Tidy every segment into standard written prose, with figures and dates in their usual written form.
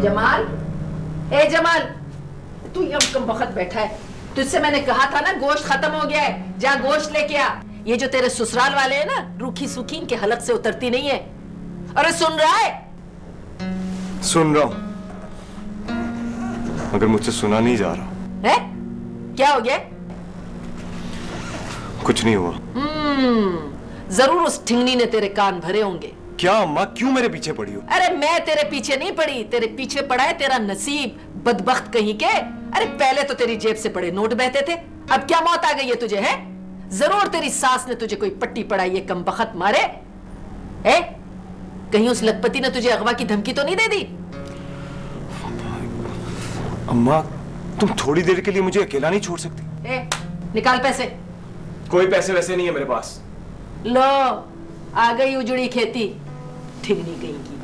जमाल, ए जमाल, तू यम कम वक्त बैठा है। तुझसे मैंने कहा था ना गोश्त खत्म हो गया है, जा गोश्त लेके आ। ये जो तेरे ससुराल वाले हैं ना, रूखी सूखी इनके हलक से उतरती नहीं है। अरे सुन रहा है? सुन रहा हूं, मगर मुझसे सुना नहीं जा रहा है। क्या हो गया? कुछ नहीं हुआ। जरूर उस ठिंगनी ने तेरे कान भरे होंगे। क्या अम्मा, क्यों मेरे पीछे पड़ी हो? अरे मैं तेरे पीछे नहीं पड़ी, तेरे पीछे पड़ा है तेरा नसीब, बदबख्त कहीं के। अरे पहले तो तेरी जेब से पड़े नोट बहते थे, अब क्या मौत आ गई है तुझे? है जरूर तेरी सास ने तुझे कोई पट्टी पड़ाई है, कम बख्त मारे है। कहीं उस लखपति ने तुझे अगवा की धमकी तो नहीं दे दी? अम्मा, तुम थोड़ी देर के लिए मुझे अकेला नहीं छोड़ सकती? निकाल पैसे। कोई पैसे वैसे नहीं है मेरे पास। लो आ गई उजड़ी खेती, ठिगनी कहीं की।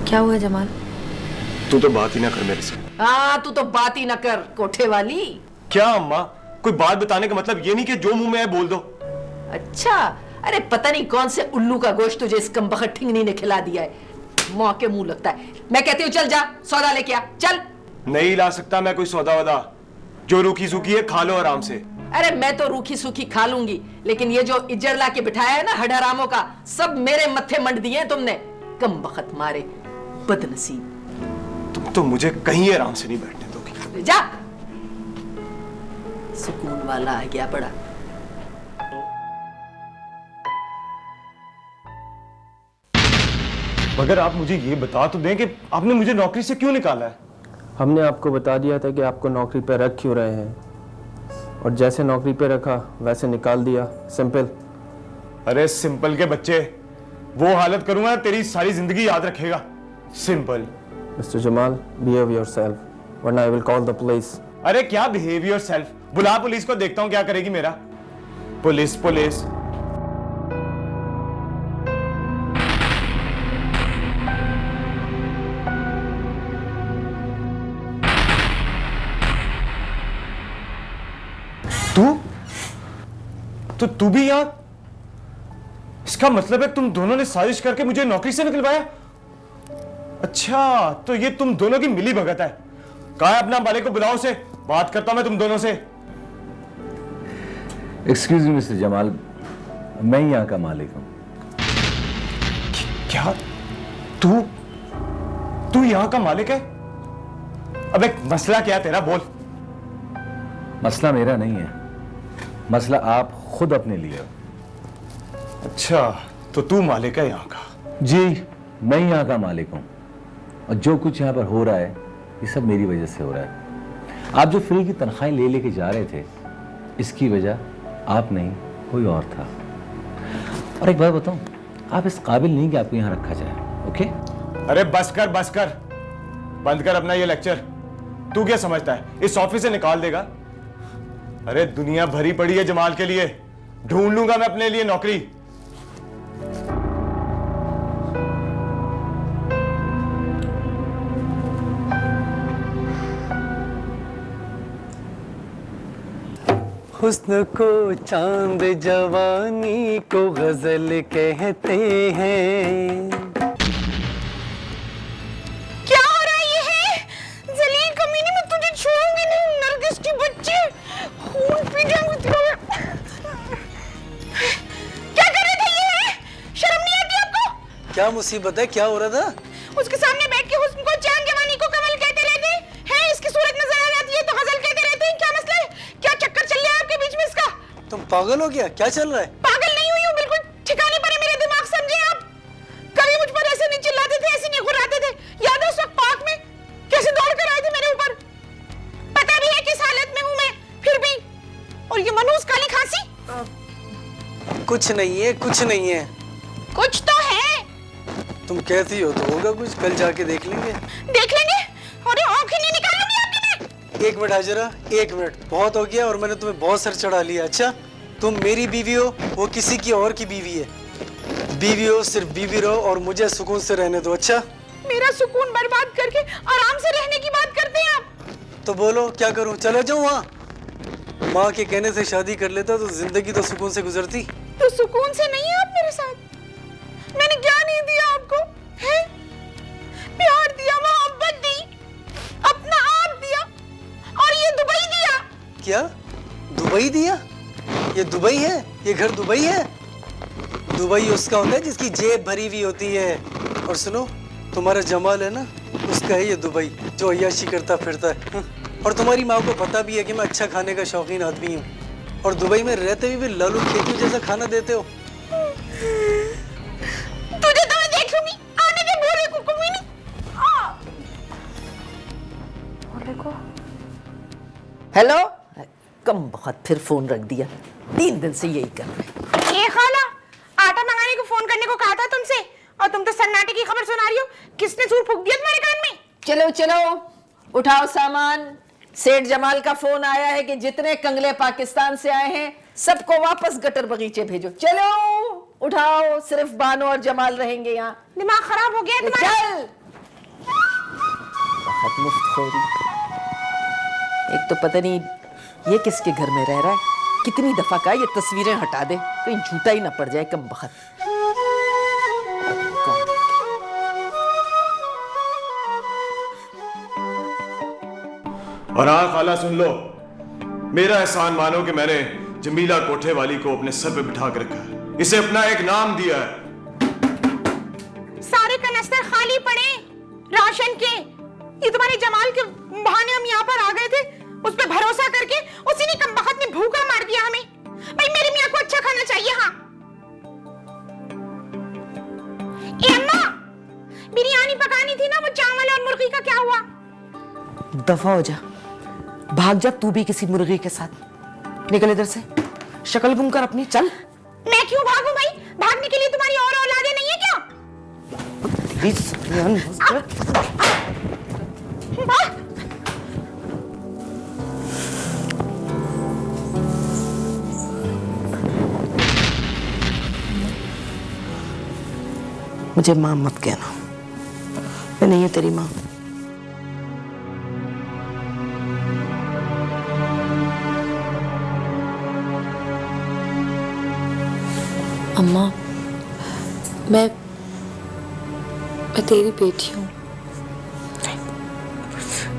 क्या हुआ जमाल? तू तो बात ही ना कर मेरे से। हाँ, तू तो बात ही ना कर, कोठे वाली। क्या अम्मा, कोई बात बताने का मतलब ये नहीं कि जो मुंह में है बोल दो। अच्छा, अरे पता नहीं कौन से उल्लू का गोश्त तुझे इस कमबख्त ठिंगनी ने खिला दिया है। मौके मुंह लगता है। मैं कहती हूँ चल जा सौदा लेके आ, चल। नहीं ला सकता मैं कोई सौदा वदा, जो रूखी सूखी है खा लो आराम से। अरे मैं तो रूखी सूखी खा लूंगी, लेकिन ये जो इज्जत ला के बिठाया है ना हडहरामों का, सब मेरे मत्थे मंड दिए हैं तुमने। कमबख्त मारे, बदनसीब। तुम तो मुझे कहीं आराम से नहीं बैठने दोगी। जा, सुकून वाला आ गया बड़ा। मगर आप मुझे ये बता तो दें कि आपने मुझे नौकरी से क्यों निकाला है? हमने आपको बता दिया था कि आपको नौकरी पे रख क्यों रहे हैं, और जैसे नौकरी पे रखा वैसे निकाल दिया। सिंपल। अरे सिंपल के बच्चे, वो हालत करूंगा तेरी सारी जिंदगी याद रखेगा। Simple. Mister Jamal, behave yourself, वरना I will call the police. अरे क्या बिहेव योरसेल्फ? बुला पुलिस को, देखता हूं क्या करेगी मेरा। Police police. तू भी यहां? इसका मतलब है तुम दोनों ने साजिश करके मुझे नौकरी से निकलवाया? अच्छा, तो ये तुम दोनों की मिली भगत है। कहा है अपना मालिक को बुलाओ, से बात करता हूं मैं तुम दोनों से। एक्सक्यूज मी मिस्टर जमाल, मैं यहाँ का मालिक हूं। क्या? तू यहाँ का मालिक है? अब एक मसला क्या तेरा, बोल। मसला मेरा नहीं है, मसला आप खुद अपने लिए हो। अच्छा, तो तू मालिक है यहाँ का? जी, मैं यहाँ का मालिक हूँ, और जो कुछ यहाँ पर हो रहा है ये सब मेरी वजह से हो रहा है। आप जो फ्री की तनख्वाहें ले लेके जा रहे थे, इसकी वजह आप नहीं कोई और था। और एक बात बताऊं, आप इस काबिल नहीं कि आपको यहाँ रखा जाए। ओके? अरे बस कर, बस कर, बंद कर अपना ये लेक्चर। तू क्या समझता है इस ऑफिस से निकाल देगा? अरे दुनिया भरी पड़ी है जमाल के लिए, ढूंढ लूंगा मैं अपने लिए नौकरी। हुस्न को चांद जवानी को गजल कहते हैं। क्या हो रहा है ये है? जलील कमीने, मैं तुझे छोड़ूंगी नहीं, नरगिस की बच्ची। खून पी जाऊंगी तेरा। क्या कर रहे थे ये? शर्म नहीं आती आपको? क्या मुसीबत है? क्या हो रहा था? उसके सामने बैठ के हुस्न को चांद जवानी को कमल कहते रहते हैं। इसकी सूरत नजर आ जाती है तो गजल कहते रहते हैं। क्या मसला है? क्या चक्कर चल रहा है आपके बीच में इसका? तुम पागल हो गया? क्या चल रहा है? पागल नहीं हुई हूँ, बिल्कुल ठिकाने पर है मेरा दिमाग, समझे आप? कभी मुझ पर ऐसे नहीं चिल्लाते थे, ऐसे नहीं गुर्राते थे। याद है उस वक्त पार्क में कैसे दौड़ कर आए थे मेरे ऊपर? पता भी है किस हालत में हूँ मैं, फिर भी। और ये मनूस काली खांसी? कुछ नहीं है, कुछ नहीं है। कुछ तो है। तुम कहती हो तो होगा कुछ, कल जाके देख लेंगे। देख लेंगे? और आंखें नहीं निकाल लूंगी आपकी मैं। एक मिनट हाजिरा, एक मिनट। बहुत हो गया और मैंने तुम्हें बहुत सर चढ़ा लिया। अच्छा, तुम मेरी बीवी हो, वो किसी की और की बीवी है। बीवी हो, सिर्फ बीवी रहो और मुझे सुकून से रहने दो। अच्छा? मेरा सुकून बर्बाद करके आराम से रहने की बात करते हैं आप? तो बोलो क्या करूं? चले जाऊं वहाँ? माँ के कहने से शादी कर लेता तो जिंदगी तो सुकून से गुजरती। तो सुकून से नहीं है आप मेरे साथ? मैंने क्या नहीं दिया आपको? है? प्यार दुबई दिया? ये दुबई है? ये घर दुबई है? दुबई उसका होता है जिसकी जेब भरी हुई होती है। और सुनो, तुम्हारा जमाल है ना, उसका है ये दुबई जो अय्याशी करता फिरता है। और तुम्हारी माँ को पता भी है कि मैं अच्छा खाने का शौकीन आदमी हूँ, और दुबई में रहते हुए भी लालू खेतू जैसा खाना देते हो। तुझे तो मैं देख लूंगी, आने के बोले को कभी नहीं। हेलो, कम बहुत फिर फोन रख दिया। 3 दिन से यही कर रहे। ए खाला, आटा मंगाने को फोन करने को कहा था तुमसे, और तुम तो सन्नाटे की खबर सुना रही हो। किसने सूर फूंक दिया तुम्हारे कान में? चलो चलो, उठाओ सामान। सेठ जमाल का फोन आया है कि जितने कंगले पाकिस्तान से आए हैं सबको वापस गटर बगीचे भेजो। चलो उठाओ, सिर्फ बानो और जमाल रहेंगे यहाँ। दिमाग खराब हो गया है तुम्हारा। चल, बहुत मुफ्तखोरी। एक तो पता नहीं ये किसके घर में रह रहा है, कितनी दफा का ये तस्वीरें हटा दे, कहीं झूठा ही ना पड़ जाए कम बखत। और हाँ खाला सुन लो, मेरा एहसान मानो कि मैंने जमीला कोठे वाली को अपने सर पे बिठा कर रखा है, इसे अपना एक नाम दिया है। सारे कनस्तर खाली पड़े राशन के। ये तुम्हारे जमाल के बहाने हम यहाँ पर आ गए थे, उस पे भरोसा करके उसी ने कमबख्त ने भूखा मार दिया हमें। भाई मेरी मियाँ को अच्छा खाना चाहिए। हाँ ए अम्मा, बिरयानी पकानी थी ना, वो चावल और मुर्गी का क्या हुआ? दफा हो जा, भाग जा तू भी किसी मुर्गी के साथ। निकल इधर से, शक्ल गुम कर अपनी। चल। मैं क्यों भागूं भाई? भागने के लिए तुम्हारी और औलादे नहीं है क्या? मुझे माँ मत कहना, मैं नहीं हूं तेरी माँ। अम्मा, मैं तेरी बेटी हूँ।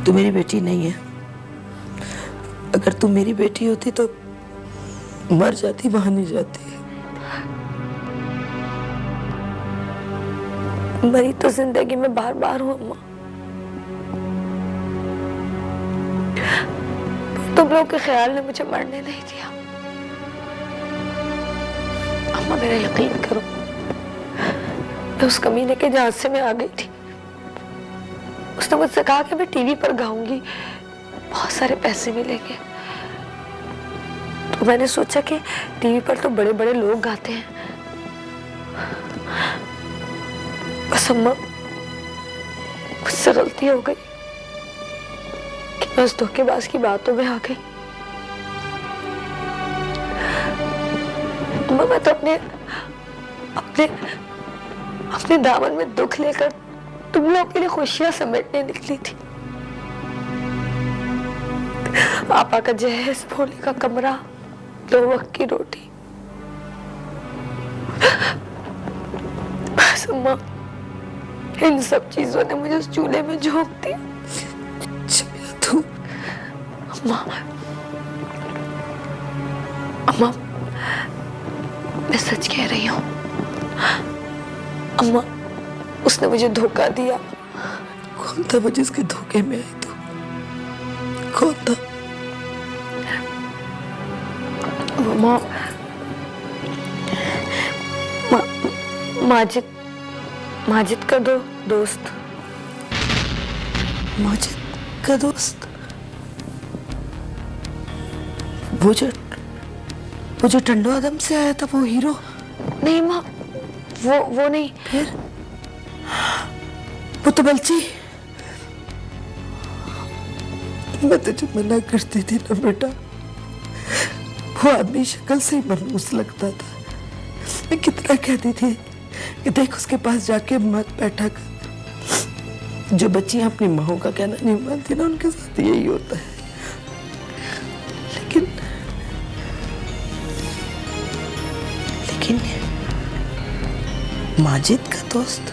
तू मेरी बेटी नहीं है। अगर तू मेरी बेटी होती तो मर जाती, वहां नहीं जाती। मरी तो जिंदगी में बार बार हूँ अम्मा। तुम लोग के ख्याल ने मुझे मरने नहीं दिया। अम्मा मेरा यकीन करो, मैं उस कमीने के जहाज से मैं आ गई थी। उसने मुझसे कहा कि मैं टीवी पर गाऊंगी, बहुत सारे पैसे मिलेंगे। तो मैंने सोचा कि टीवी पर तो बड़े बड़े लोग गाते हैं। बस अम्मा, मुझसे गलती हो गई कि मैं उस धोखेबाज की बातों में आ गई। अम्मा मैं तो अपने अपने अपने दामन में दुख लेकर तुम लोग के लिए खुशियां समेटने निकली थी। आपा का जहेज, भोले का कमरा, 2 वक्त की रोटी। बस अम्मा, इन सब चीजों ने मुझे उस चूल्हे में झोंक दिया। तू अम्मा, अम्मा मैं सच कह रही हूँ अम्मा, उसने मुझे धोखा दिया। कौन था वो जिसके धोखे में आई तू? कौन था? अम्मा, माजिद, माजिद का दोस्त। माजिद का दोस्त? वो जो टंडो आदम से आया था, वो हीरो? नहीं माँ, वो नहीं। फिर वो तो बलची। मैं तुझे मना करती थी ना बेटा, वो आदमी शक्ल से ही मनहूस लगता था। मैं कितना कहती थी कि देख उसके पास जाके मत बैठा कर। जो बच्चियां अपनी माँ का कहना नहीं मानती ना, उनके साथ यही होता है। लेकिन माजिद का दोस्त?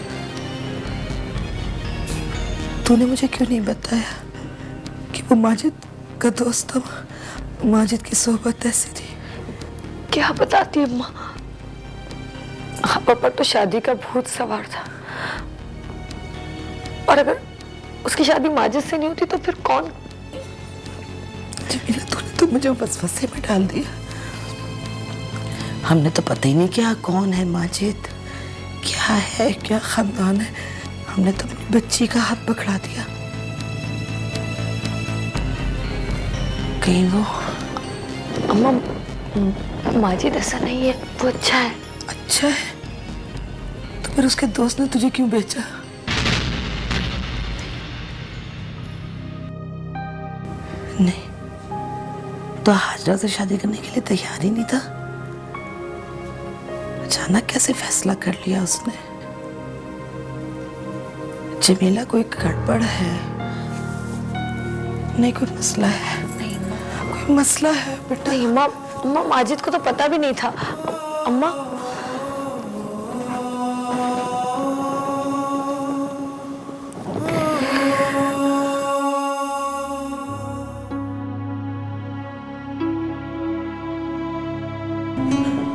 तूने मुझे क्यों नहीं बताया कि वो माजिद का दोस्त था? माजिद की सोहबत ऐसी थी। क्या बताती अम्मा, पापा पर तो शादी का भूत सवार था, और अगर उसकी शादी माजिद से नहीं होती तो फिर कौन? जमीला, तूने तो मुझे वसवसे में डाल दिया। हमने तो पता ही नहीं किया कौन है माजिद, क्या है, क्या खानदान है। हमने तो अपनी बच्ची का हाथ पकड़ा दिया। कहीं वो अम्मा, माजिद ऐसा नहीं है, वो अच्छा है। अच्छा है तो फिर उसके दोस्त ने तुझे क्यों बेचा? नहीं तो हाजरा से शादी करने के लिए तैयार ही नहीं था। अचानक कैसे फैसला कर लिया उसने? जमीला, कोई गड़बड़ है? नहीं, कोई मसला है? नहीं कोई मसला है बेटा? नहीं अम्मा, अम्मा माजिद को तो पता भी नहीं था। अम्मा,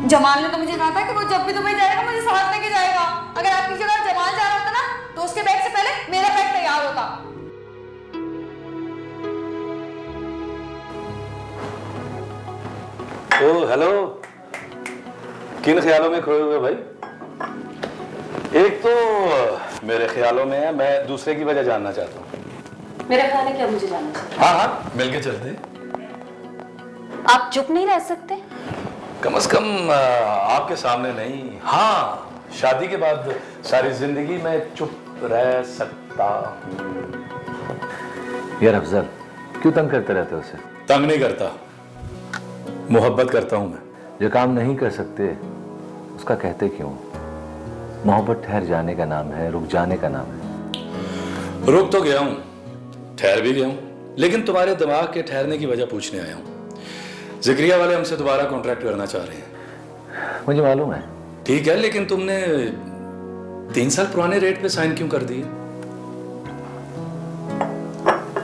जमाल ने तो मुझे कहा था कि वो जब भी दुबई जाएगा मुझे साथ लेके जाएगा। अगर आपकी जगह जमाल जा रहा होता ना तो उसके बैग से पहले मेरा बैग तैयार होता। ओ हेलो, किन ख्यालों में खोए हुए भाई? एक तो मेरे ख्यालों में है, मैं दूसरे की वजह जानना चाहता हूँ। मेरा ख्याल है कि आप मुझे जानना चाहिए। हाँ हाँ, मिलके चलते। आप चुप नहीं रह सकते? कम से कम आपके सामने नहीं, हाँ शादी के बाद सारी जिंदगी में चुप रह सकता हूँ। यार अफजल, क्यों तंग करते रहते हो उसे? तंग नहीं करता, मोहब्बत करता हूँ मैं। जो काम नहीं कर सकते उसका कहते क्यों? मोहब्बत ठहर जाने का नाम है, रुक जाने का नाम है। रुक तो गया हूँ, ठहर भी गया हूँ, लेकिन तुम्हारे दिमाग के ठहरने की वजह पूछने आया हूँ। जिक्रिया वाले हमसे दोबारा कॉन्ट्रैक्ट करना चाह रहे हैं। मुझे मालूम है। ठीक है, लेकिन तुमने 3 साल पुराने रेट पे साइन क्यों कर दिए?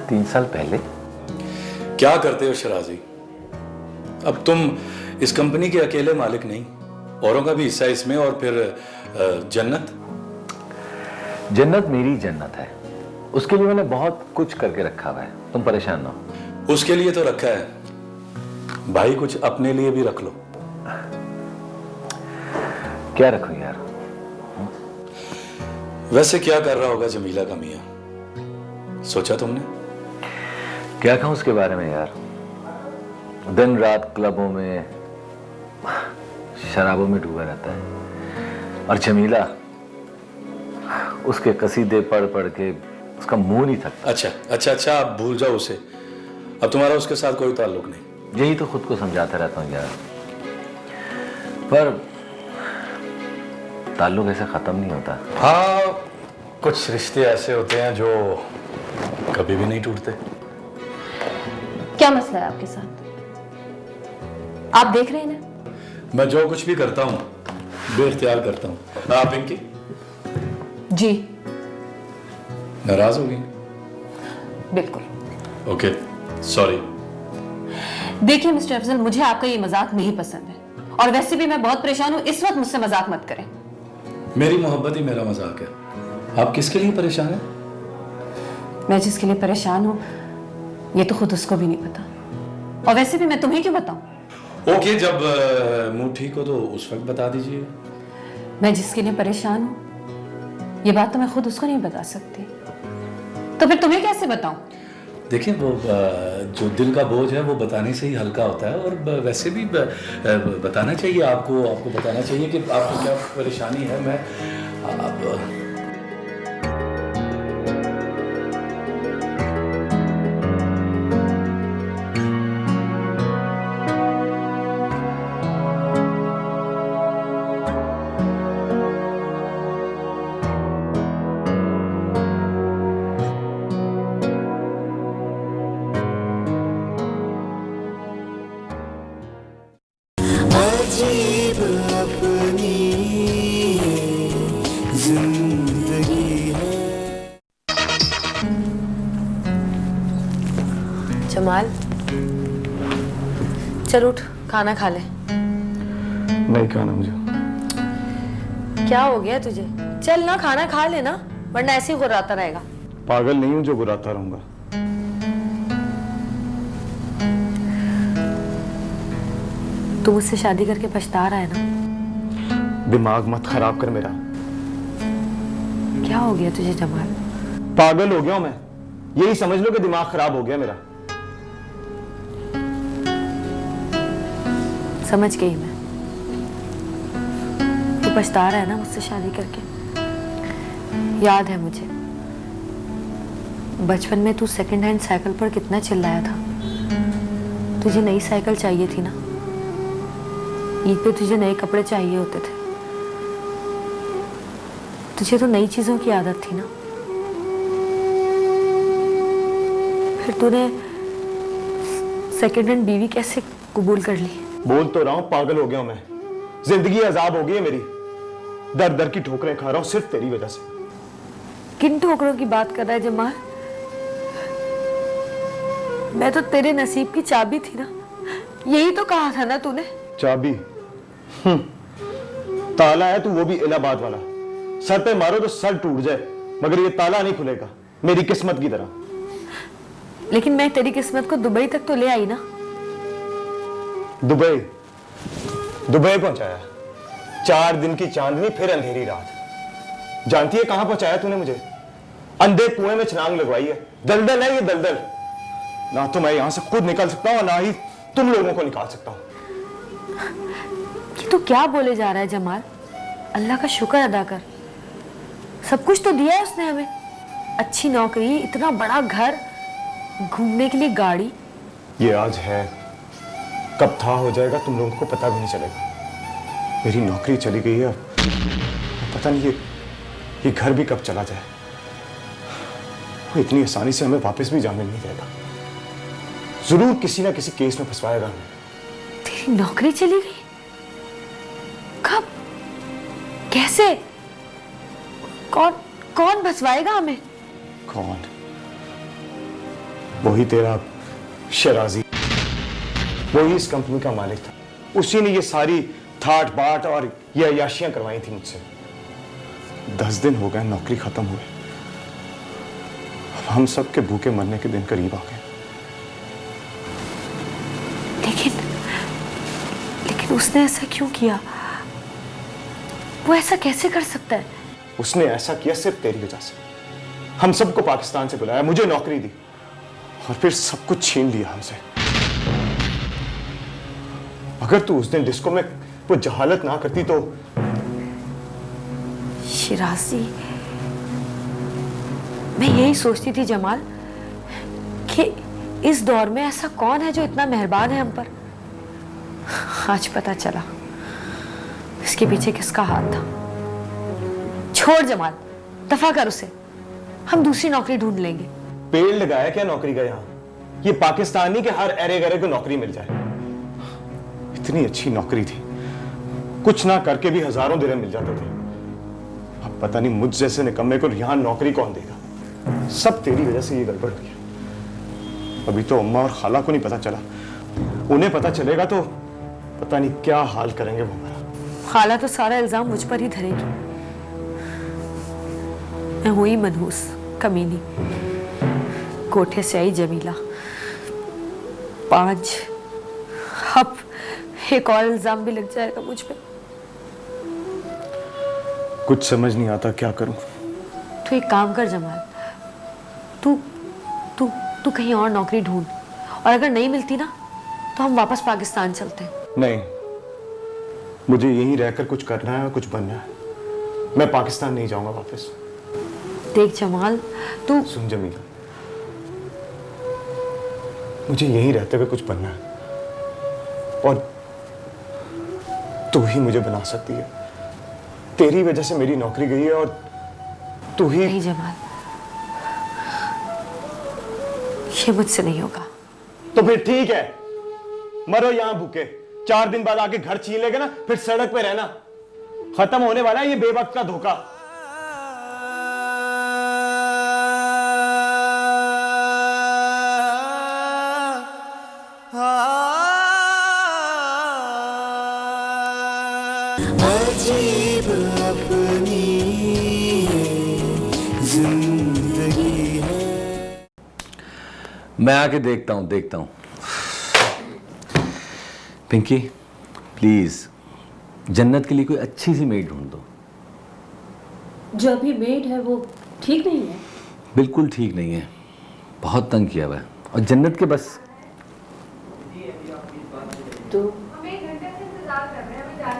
3 साल पहले? क्या करते हो शराजी? अब तुम इस कंपनी के अकेले मालिक नहीं, औरों का भी हिस्सा इसमें, और फिर जन्नत मेरी जन्नत है, उसके लिए मैंने बहुत कुछ करके रखा हुआ है, तुम परेशान ना हो। उसके लिए तो रखा है भाई, कुछ अपने लिए भी रख लो। क्या रखूं यार? वैसे क्या कर रहा होगा जमीला का मियां, सोचा तुमने? क्या कहूं उसके बारे में यार, दिन रात क्लबों में शराबों में डूबा रहता है, और जमीला उसके कसीदे पढ़ पढ़ के उसका मुंह नहीं थकता। अच्छा, आप भूल जाओ उसे, अब तुम्हारा उसके साथ कोई ताल्लुक नहीं। यही तो खुद को समझाता रहता हूँ यार, पर ताल्लुक ऐसे खत्म नहीं होता। हाँ, कुछ रिश्ते ऐसे होते हैं जो कभी भी नहीं टूटते। क्या मसला है आपके साथ? आप देख रहे हैं ना, मैं जो कुछ भी करता हूँ बेइख्तियार करता हूँ। आप पिंकी जी नाराज होगी? बिल्कुल। Okay, sorry. देखिए मिस्टर अफजल, मुझे आपका ये मजाक नहीं पसंद है, और वैसे भी मैं बहुत परेशान हूँ, इस वक्त मुझसे मजाक मत करें। मेरी मोहब्बत ही मेरा मजाक है। आप किसके लिए परेशान हैं? मैं जिसके लिए परेशान हूँ ये तो खुद उसको भी नहीं पता, और वैसे भी मैं तुम्हें क्यों बताऊं? ओके, जब मूड ठीक हो तो उस वक्त बता दीजिए। मैं जिसके लिए परेशान हूँ ये बात तो मैं खुद उसको नहीं बता सकती, तो फिर तुम्हें कैसे बताऊं? देखिए, वो जो दिल का बोझ है वो बताने से ही हल्का होता है, और वैसे भी बताना चाहिए आपको बताना चाहिए कि आपको क्या परेशानी है। मैं जमाल, चल उठ, खाना खा ले। नहीं खाना मुझे। क्या हो गया तुझे? चल ना, खाना खा ले ना, वरना ऐसे ही गुर्राता रहेगा। पागल नहीं हूं जो गुर्राता रहूंगा। तू मुझसे शादी करके पछता रहा है ना? दिमाग मत खराब कर मेरा। क्या हो गया तुझे जमाल? पागल हो गया हूं मैं, यही समझ लो कि दिमाग खराब हो गया मेरा। समझ गई मैं। तू पछता रहा है ना मुझसे शादी करके? याद है मुझे, बचपन में तू सेकंड हैंड साइकिल पर कितना चिल्लाया था। तुझे नई साइकिल चाहिए थी ना? ईद पे तुझे नए कपड़े चाहिए होते थे। तुझे तो नई चीजों की आदत थी ना। फिर तूने सेकंड हैंड बीवी कैसे कबूल कर ली? बोल तो रहा हूं, पागल हो गया हूं मैं। जिंदगी अजाब हो गई है मेरी। दर दर की ठोकरें खा रहा हूं सिर्फ तेरी वजह से। किन ठोकरों की बात कर रहा है जमाल? मैं तो तेरे नसीब की चाबी थी ना, यही तो कहा था ना तूने। चाबी? ताला है तू, वो भी इलाहाबाद वाला। सर पे मारो तो सर टूट जाए, मगर ये ताला नहीं खुलेगा, मेरी किस्मत की तरह। लेकिन मैं तेरी किस्मत को दुबई तक तो ले आई ना। दुबई? दुबई पहुंचाया? 4 दिन की चांदनी फिर अंधेरी रात। जानती है कहां पहुंचाया तूने मुझे? अंधे कुएं में छलांग लगवाई है। दलदल है ये, दलदल। ना तो मैं यहां से खुद निकल सकता हूं, ना ही तुम लोगों को निकाल सकता हूं। ये तो क्या बोले जा रहा है जमाल? अल्लाह का शुक्र अदा कर, सब कुछ तो दिया है उसने हमें। अच्छी नौकरी, इतना बड़ा घर, घूमने के लिए गाड़ी। ये आज है, कब था हो जाएगा तुम लोगों को पता भी नहीं चलेगा। मेरी नौकरी चली गई है, पता नहीं ये घर भी कब चला जाए। वो इतनी आसानी से हमें वापस भी जाने नहीं देगा। जरूर किसी ना किसी केस में फंसवाएगा हमें। तेरी नौकरी चली गई? कब? कैसे? कौन फंसवाएगा हमें? कौन? वही तेरा शराजी, वही इस कंपनी का मालिक था। उसी ने ये सारी ठाट बाट और ये अय्याशियां करवाई थी मुझसे। 10 दिन हो गए नौकरी खत्म हुए। अब हम सब के भूखे मरने के दिन करीब आ गए। लेकिन उसने ऐसा क्यों किया? वो ऐसा कैसे कर सकता है? उसने ऐसा किया सिर्फ तेरी वजह से। हम सबको पाकिस्तान से बुलाया, मुझे नौकरी दी और फिर सब कुछ छीन लिया हमसे। अगर तू उस दिन डिस्को में वो जहालत ना करती तो। शिराजी, मैं यही सोचती थी जमाल कि इस दौर में ऐसा कौन है जो इतना मेहरबान है हम पर। आज पता चला इसके पीछे किसका हाथ था। छोड़ जमाल, दफा कर उसे, हम दूसरी नौकरी ढूंढ लेंगे। पेड़ लगाया क्या नौकरी का यहाँ? ये पाकिस्तानी के हर एरे गरे को नौकरी मिल जाए। इतनी अच्छी नौकरी थी, कुछ ना करके भी हजारों दिरहम मिल जाते थे। अब पता नहीं मुझ जैसे निकम्मे को यहाँ नौकरी कौन देगा। सब तेरी वजह से ये गड़बड़ हुई है। अभी तो अम्मा और खाला को नहीं पता चला, उन्हें पता चलेगा तो पता नहीं क्या हाल करेंगे वो हमारा। खाला तो सारा इल्जाम मुझ पर ही धरेगी। मैं हुई मनहूस, कमीनी, कोठे से आई जमीला, 5, अब एक और इल्जाम भी लग जाएगा मुझ पे। कुछ समझ नहीं आता क्या करूं। तो एक काम कर जमाल, तू तू तू कहीं और नौकरी ढूंढ, और अगर नहीं मिलती ना तो हम वापस पाकिस्तान चलते हैं। नहीं, मुझे यहीं रहकर कुछ करना है और कुछ बनना है। मैं पाकिस्तान नहीं जाऊंगा वापस। देख जमाल, तू सुन जमीला, मुझे यहीं रहते हुए कुछ बनना है और तू ही मुझे बना सकती है। तेरी वजह से मेरी नौकरी गई है और तू ही। नहीं जमाल, ये मुझसे नहीं होगा। तो फिर ठीक है, मरो यहां भूखे। 4 दिन बाद आके घर छीन लेगा ना, फिर सड़क पे रहना। खत्म होने वाला है ये बेवक्त का धोखा। अजीब अपनी जिंदगी है। मैं आके देखता हूँ। पिंकी प्लीज जन्नत के लिए कोई अच्छी सी मेड ढूंढ दो। जो अभी मेड है वो ठीक नहीं है। बिल्कुल ठीक नहीं है, बहुत तंग किया हुआ है। और जन्नत के बस तो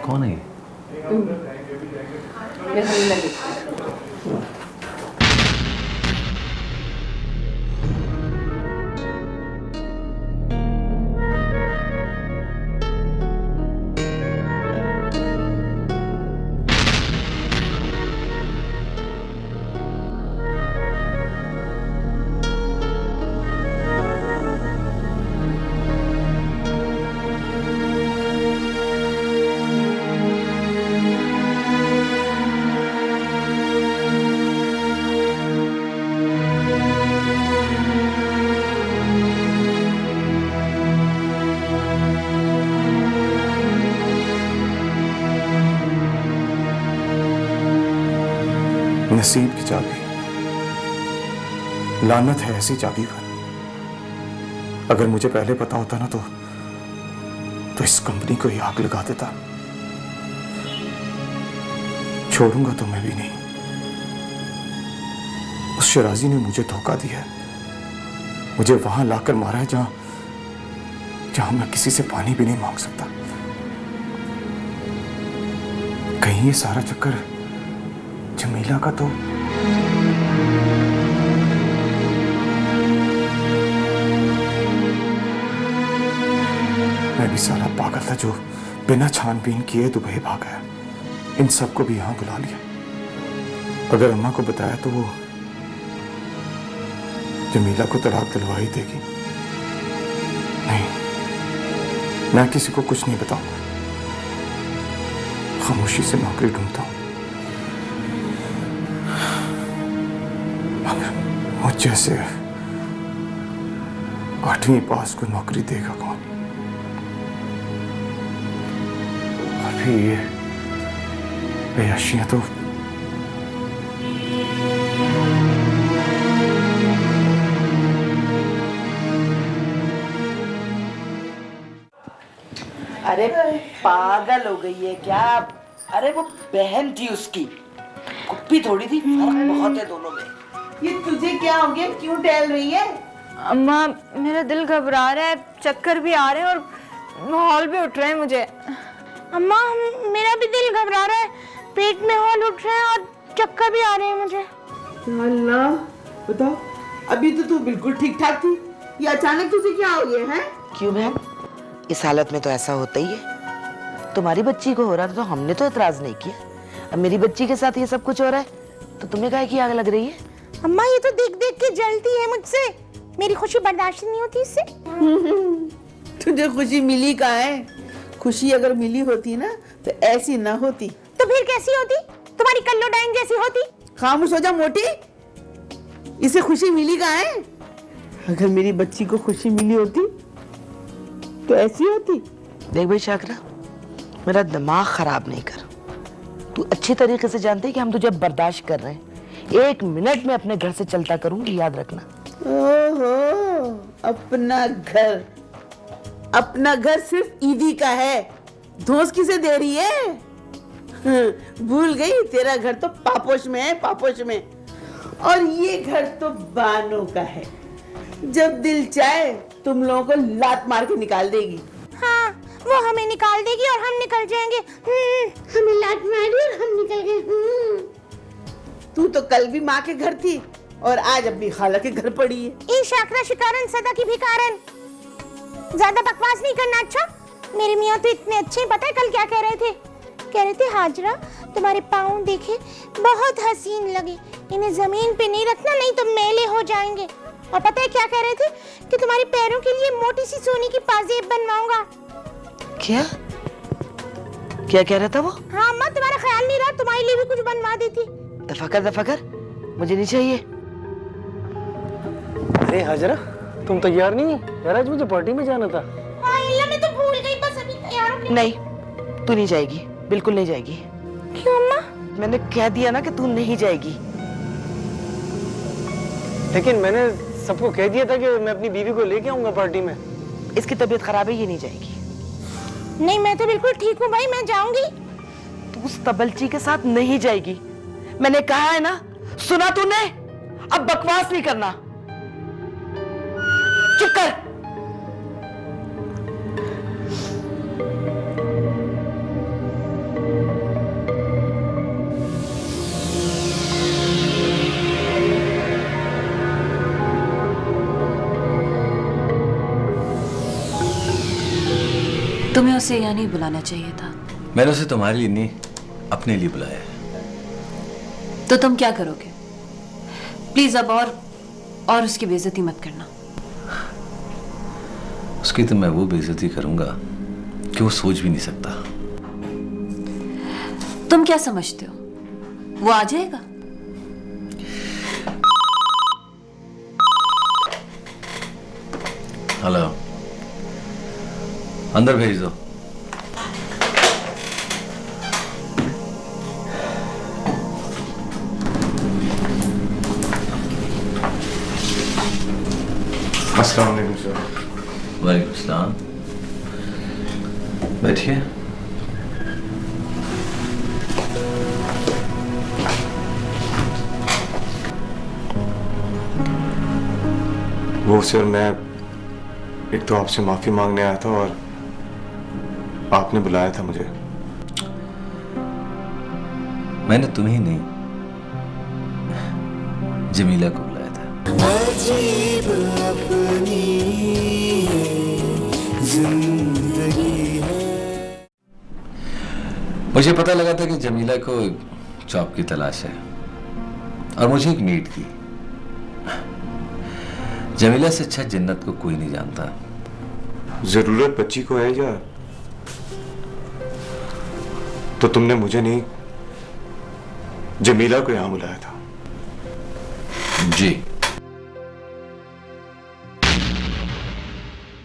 कौन है ये? मैं हमें लगे। नसीब की चाबी, लानत है ऐसी चाबी पर। अगर मुझे पहले पता होता ना तो इस कंपनी को ही आग लगा देता। छोड़ूंगा तो मैं भी नहीं। उस शराजी ने मुझे धोखा दिया है, मुझे वहां लाकर मारा है जहां मैं किसी से पानी भी नहीं मांग सकता। कहीं ये सारा चक्कर जमीला का तो मैं भी साला पागल था जो बिना छानबीन किए दुबई भाग गया। इन सबको भी यहां बुला लिया। अगर अम्मा को बताया तो वो जमीला को तलाक दिलवा ही देगी। नहीं, मैं किसी को कुछ नहीं बताऊंगा। खामोशी से नौकरी ढूंढता हूं। मुझ जैसे 8वीं पास को नौकरी देगा कौन? अभी ये बेअशियां तो अरे पागल हो गई है क्या? अरे वो बहन थी उसकी, कुप्पी थोड़ी थी, फर्क बहुत है दोनों में। ये तुझे क्या हो गया? क्यों टहल रही है? अम्मा मेरा दिल घबरा रहा है, चक्कर भी आ रहे हैं और हॉल भी उठ रहे हैं मुझे। अम्मा मेरा भी दिल घबरा रहा है, पेट में हॉल उठ रहे हैं और चक्कर भी आ रहे हैं मुझे। अल्लाह, बताओ, अभी तो तू बिल्कुल ठीक ठाक थी, ये अचानक तुझे क्या हो गया है? क्यों बहन, इस हालत में तो ऐसा होता ही है। तुम्हारी बच्ची को हो रहा था तो हमने तो एतराज नहीं किया। अब मेरी बच्ची के साथ ये सब कुछ हो रहा है तो तुम्हें काहे की आग लग रही है? अम्मा ये तो देख देख के जलती है मुझसे, मेरी खुशी बर्दाश्त नहीं होती इससे। तुझे खुशी मिली कहाँ है? खुशी अगर मिली होती ना तो ऐसी ना होती। तो फिर कैसी होती? तुम्हारी कल्लो डाइन जैसी होती। खामोश हो जा मोटी, इसे खुशी मिली कहाँ है? अगर मेरी बच्ची को खुशी मिली होती तो ऐसी होती। देख भाई शाकरा, मेरा दिमाग खराब नहीं कर। तू अच्छी तरीके से जानती है कि हम तुझे बर्दाश्त कर रहे हैं। 1 मिनट में अपने घर से चलता करूंगी, याद रखना। ओहो, अपना घर, अपना घर सिर्फ ईदी का है, धोस किसे दे रही है? भूल गई, तेरा घर तो पापोश में है, पापोश में। और ये घर तो बानों का है, जब दिल चाहे तुम लोगों को लात मार के निकाल देगी। हाँ, वो हमें निकाल देगी और हम निकल जाएंगे। हमें लात मारी और हम निकल गए। तू तो कल भी माँ के घर थी और आज अपनी खाला के घर पड़ी है। ई शाकरा शिकारन सदा की भिकारन। ज्यादा बकवास नहीं करना, अच्छा? मेरे मियाँ तो इतने अच्छे, पता है कल क्या कह रहे थे? कह रहे थे हाजरा तुम्हारे पाँव देखे बहुत हसीन लगे, इन्हें जमीन पे नहीं रखना नहीं तो मैले हो जाएंगे। और पता है क्या कह रहे थे? कि तुम्हारे पैरों के लिए मोटी सी सोने की पाजेब बनवाऊंगा। क्या क्या कह रहा था वो? हाँ अम्मा, तुम्हारा ख्याल नहीं रहा, तुम्हारे लिए भी कुछ बनवा देती। दफा कर, मुझे नहीं चाहिए। अरे हाजरा, तुम तैयार नहीं? यार आज मुझे पार्टी में जाना था। हाँ इल्ला, मैं तो भूल गई, बस अभी तैयार हो। नहीं, तू नहीं जाएगी। बिल्कुल नहीं जाएगी। क्यों अम्मा? मैंने कह दिया ना कि तू नहीं जाएगी। लेकिन मैंने सबको कह दिया था कि मैं अपनी बीवी को लेके आऊंगा पार्टी में। इसकी तबीयत खराब है, ये नहीं जाएगी। नहीं, मैं तो बिल्कुल ठीक हूँ भाई, मैं जाऊंगी। तू उस तबलची के साथ नहीं जाएगी। मैंने कहा है ना, सुना तूने? अब बकवास नहीं करना। चुप कर। तुम्हें उसे यहाँ नहीं बुलाना चाहिए था। मैंने उसे तुम्हारे लिए नहीं, अपने लिए बुलाया है। तो तुम क्या करोगे? प्लीज अब और उसकी बेइज्जती मत करना। उसकी तो मैं वो बेइज्जती करूंगा कि वो सोच भी नहीं सकता। तुम क्या समझते हो वो आ जाएगा? हेलो, अंदर भेज दो। अस्सलाम वालेकुम सर। वालेकुम सलाम। बैठिए। वो सर, मैं एक तो आपसे माफी मांगने आया था और आपने बुलाया था मुझे। मैंने तुम्हें नहीं, जमीला को बुलाया था। अजीब अपनी जिंदगी है। मुझे पता लगा था कि जमीला को जॉब की तलाश है और मुझे एक नीड की। जमीला से अच्छा जन्नत को कोई नहीं जानता। जरूरत बच्ची को है या तो तुमने मुझे नहीं, जमीला को यहां बुलाया था? जी।